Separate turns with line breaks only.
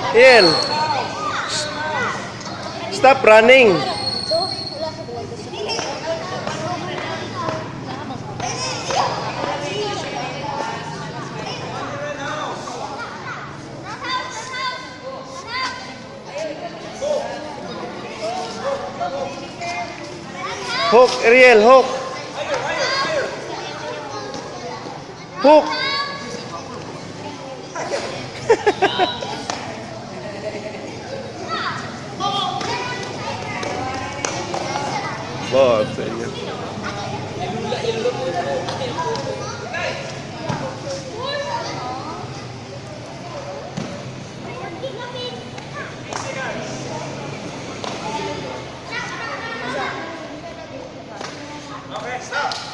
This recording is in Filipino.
Ariel, stop running. Hook, Ariel, hook. Hook. Bob sa inyo.
Okay, stop.